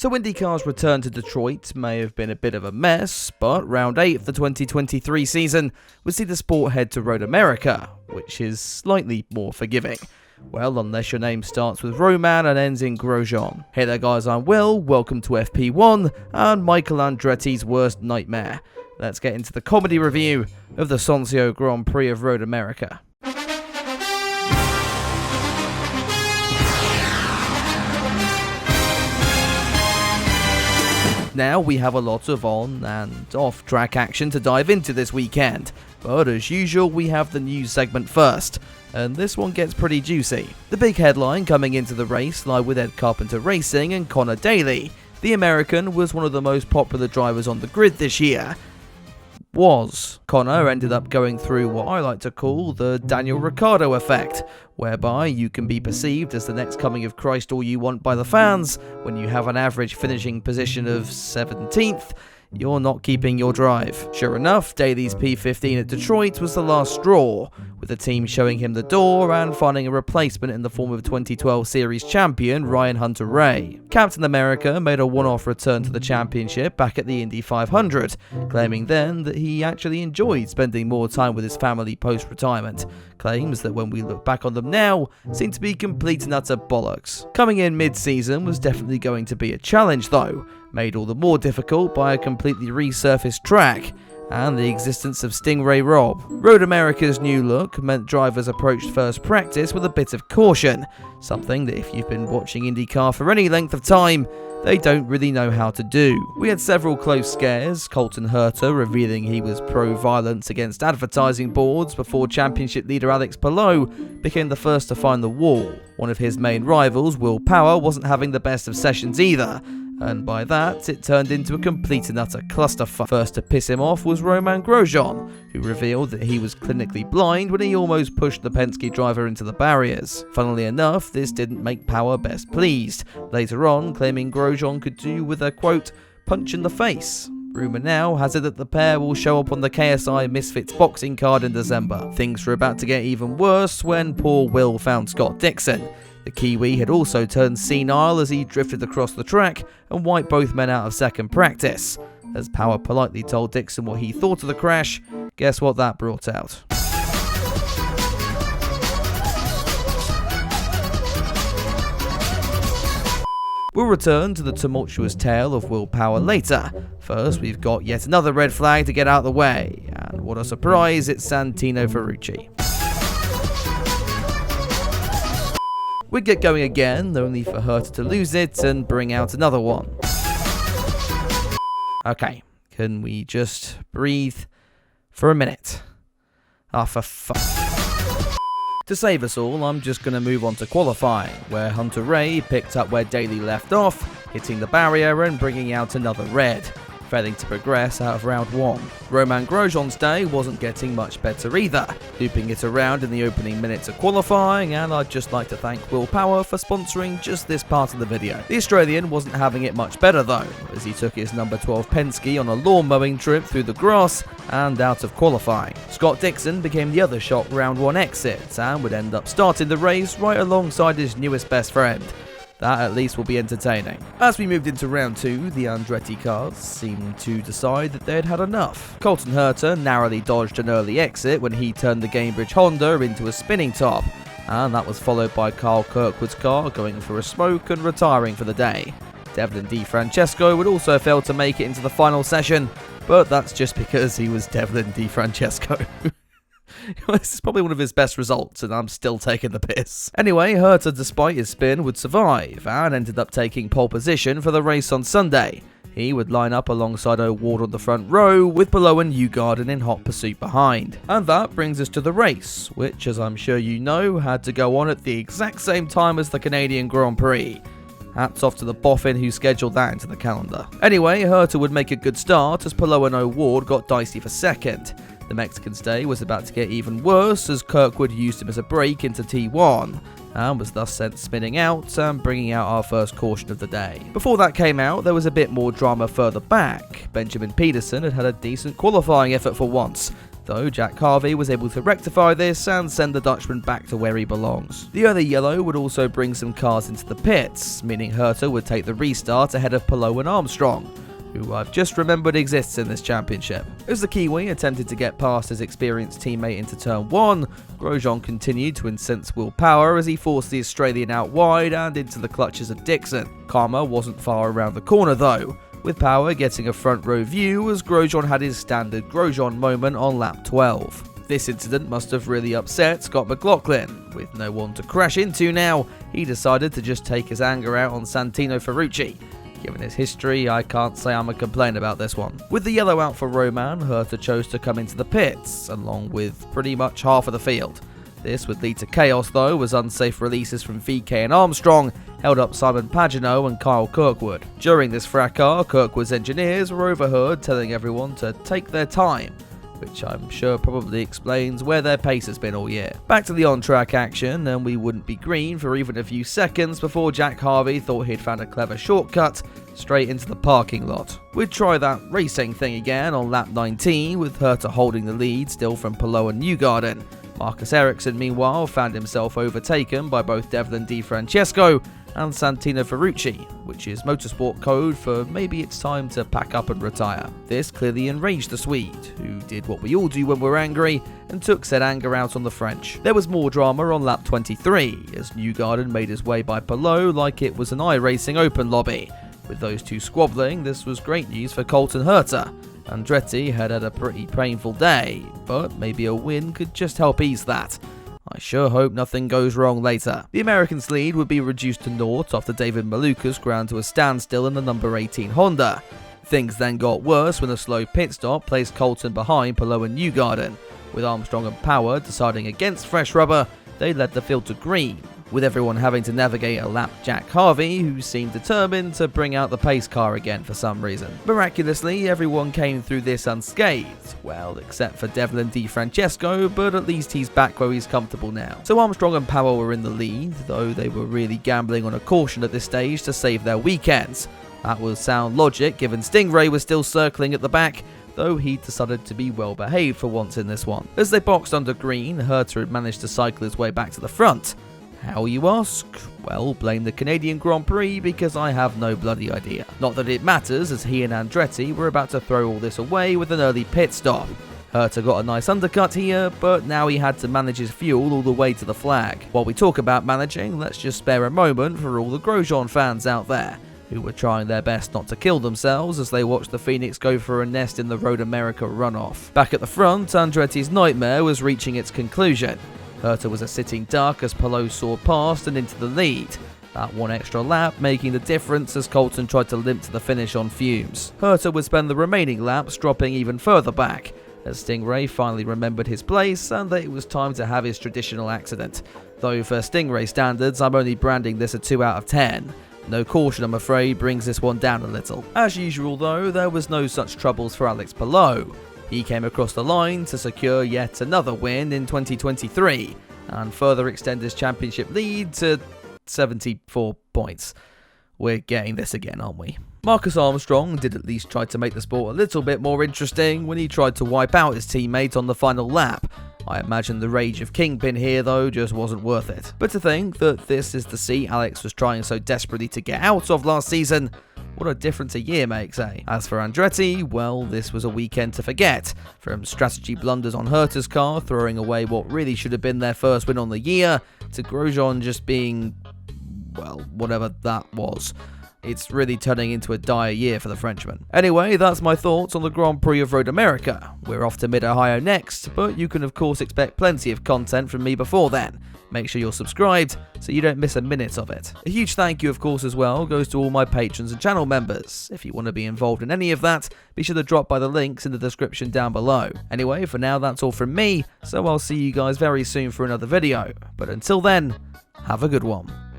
So IndyCar's return to Detroit may have been a bit of a mess, but round 8 of the 2023 season would see the sport head to Road America, which is slightly more forgiving. Well, unless your name starts with Roman and ends in Grosjean. Hey there guys, I'm Will, welcome to FP1 and Michael Andretti's worst nightmare. Let's get into the comedy review of the Sonsio Grand Prix of Road America. Now we have a lot of on and off track action to dive into this weekend, but as usual we have the news segment first, and this one gets pretty juicy. The big headline coming into the race lie with Ed Carpenter Racing and Connor Daly. The American was one of the most popular drivers on the grid this year. Connor ended up going through what I like to call the Daniel Ricciardo effect, whereby you can be perceived as the next coming of Christ all you want by the fans. When you have an average finishing position of 17th, you're not keeping your drive. Sure enough, Daly's P15 at Detroit was the last straw, with the team showing him the door and finding a replacement in the form of 2012 Series champion Ryan Hunter-Reay. Captain America made a one-off return to the championship back at the Indy 500, claiming then that he actually enjoyed spending more time with his family post-retirement. Claims that when we look back on them now seem to be complete and utter bollocks. Coming in mid-season was definitely going to be a challenge though, made all the more difficult by a completely resurfaced track and the existence of Stingray Rob. Road America's new look meant drivers approached first practice with a bit of caution, something that if you've been watching IndyCar for any length of time, they don't really know how to do. We had several close scares, Colton Herta revealing he was pro-violence against advertising boards before championship leader Alex Palou became the first to find the wall. One of his main rivals, Will Power, wasn't having the best of sessions either, and by that, it turned into a complete and utter clusterfuck. First to piss him off was Roman Grosjean, who revealed that he was clinically blind when he almost pushed the Penske driver into the barriers. Funnily enough, this didn't make Power best pleased, later on claiming Grosjean could do with a, quote, punch in the face. Rumour now has it that the pair will show up on the KSI Misfits boxing card in December. Things were about to get even worse when poor Will found Scott Dixon. The Kiwi had also turned senile as he drifted across the track and wiped both men out of second practice. As Power politely told Dixon what he thought of the crash, guess what that brought out? We'll return to the tumultuous tale of Will Power later. First, we've got yet another red flag to get out of the way, and what a surprise, it's Santino Ferrucci. We'd get going again, only for Herta to lose it and bring out another one. Okay, can we just breathe for a minute? For fuck. To save us all, I'm just going to move on to qualifying, where Hunter-Reay picked up where Daly left off, hitting the barrier and bringing out another red, failing to progress out of round 1. Roman Grosjean's day wasn't getting much better either, looping it around in the opening minutes of qualifying, and I'd just like to thank Will Power for sponsoring just this part of the video. The Australian wasn't having it much better though, as he took his number 12 Penske on a lawn mowing trip through the grass and out of qualifying. Scott Dixon became the other shock round 1 exit and would end up starting the race right alongside his newest best friend. That at least will be entertaining. As we moved into round 2, the Andretti cars seemed to decide that they'd had enough. Colton Herta narrowly dodged an early exit when he turned the Gamebridge Honda into a spinning top, and that was followed by Carl Kirkwood's car going for a smoke and retiring for the day. Devlin DiFrancesco would also fail to make it into the final session, but that's just because he was Devlin DiFrancesco. This is probably one of his best results, and I'm still taking the piss. Anyway, Herta, despite his spin, would survive, and ended up taking pole position for the race on Sunday. He would line up alongside O'Ward on the front row, with Below and Newgarden in hot pursuit behind. And that brings us to the race, which, as I'm sure you know, had to go on at the exact same time as the Canadian Grand Prix. Hats off to the boffin who scheduled that into the calendar. Anyway, Herta would make a good start as Palou and O'Ward got dicey for second. The Mexican's day was about to get even worse as Kirkwood used him as a break into T1 and was thus sent spinning out and bringing out our first caution of the day. Before that came out, there was a bit more drama further back. Benjamin Pedersen had had a decent qualifying effort for once, though Jack Harvey was able to rectify this and send the Dutchman back to where he belongs. The other yellow would also bring some cars into the pits, meaning Herta would take the restart ahead of Palou and Armstrong, who I've just remembered exists in this championship. As the Kiwi attempted to get past his experienced teammate into turn 1, Grosjean continued to incense Will Power as he forced the Australian out wide and into the clutches of Dixon. Karma wasn't far around the corner though, with Power getting a front row view as Grosjean had his standard Grosjean moment on lap 12. This incident must have really upset Scott McLaughlin. With no one to crash into now, he decided to just take his anger out on Santino Ferrucci. Given his history, I can't say I'm a complaint about this one. With the yellow out for Roman, Herta chose to come into the pits, along with pretty much half of the field. This would lead to chaos though, as unsafe releases from VK and Armstrong held up Simon Pagenaud and Kyle Kirkwood. During this fracas, Kirkwood's engineers were overheard telling everyone to take their time, which I'm sure probably explains where their pace has been all year. Back to the on-track action, and we wouldn't be green for even a few seconds before Jack Harvey thought he'd found a clever shortcut straight into the parking lot. We'd try that racing thing again on lap 19, with Herta holding the lead still from Palou and Newgarden. Marcus Ericsson, meanwhile, found himself overtaken by both Devlin Di Francesco and Santino Ferrucci, which is motorsport code for maybe it's time to pack up and retire. This clearly enraged the Swede, who did what we all do when we're angry, and took said anger out on the French. There was more drama on lap 23, as Newgarden made his way by Palou like it was an iRacing open lobby. With those two squabbling, this was great news for Colton Herta. Andretti had a pretty painful day, but maybe a win could just help ease that. I sure hope nothing goes wrong later. The Americans' lead would be reduced to naught after David Malukas ground to a standstill in the number 18 Honda. Things then got worse when a slow pit stop placed Colton behind Palou and Newgarden. With Armstrong and Power deciding against fresh rubber, they led the field to green, with everyone having to navigate a lapped Jack Harvey, who seemed determined to bring out the pace car again for some reason. Miraculously, everyone came through this unscathed, well, except for Devlin Di Francesco, but at least he's back where he's comfortable now. So Armstrong and Power were in the lead, though they were really gambling on a caution at this stage to save their weekends. That was sound logic, given Stingray was still circling at the back, though he decided to be well behaved for once in this one. As they boxed under green, Herta had managed to cycle his way back to the front. How, you ask? Well, blame the Canadian Grand Prix, because I have no bloody idea. Not that it matters, as he and Andretti were about to throw all this away with an early pit stop. Herta got a nice undercut here, but now he had to manage his fuel all the way to the flag. While we talk about managing, let's just spare a moment for all the Grosjean fans out there, who were trying their best not to kill themselves as they watched the Phoenix go for a nest in the Road America runoff. Back at the front, Andretti's nightmare was reaching its conclusion. Herta was a sitting duck as Palou soared past and into the lead. That one extra lap making the difference as Colton tried to limp to the finish on fumes. Herta would spend the remaining laps dropping even further back, as Stingray finally remembered his place and that it was time to have his traditional accident. Though for Stingray standards, I'm only branding this a 2 out of 10. No caution, I'm afraid, brings this one down a little. As usual though, there was no such troubles for Alex Palou. He came across the line to secure yet another win in 2023 and further extend his championship lead to 74 points. We're getting this again, aren't we? Marcus Armstrong did at least try to make the sport a little bit more interesting when he tried to wipe out his teammate on the final lap. I imagine the rage of Kingpin here though just wasn't worth it. But to think that this is the seat Alex was trying so desperately to get out of last season, what a difference a year makes, eh? As for Andretti, well, this was a weekend to forget. From strategy blunders on Herta's car, throwing away what really should have been their first win on the year, to Grosjean just being, well, whatever that was. It's really turning into a dire year for the Frenchman. Anyway, that's my thoughts on the Grand Prix of Road America. We're off to Mid-Ohio next, but you can of course expect plenty of content from me before then. Make sure you're subscribed so you don't miss a minute of it. A huge thank you of course as well goes to all my patrons and channel members. If you want to be involved in any of that, be sure to drop by the links in the description down below. Anyway, for now that's all from me, so I'll see you guys very soon for another video. But until then, have a good one.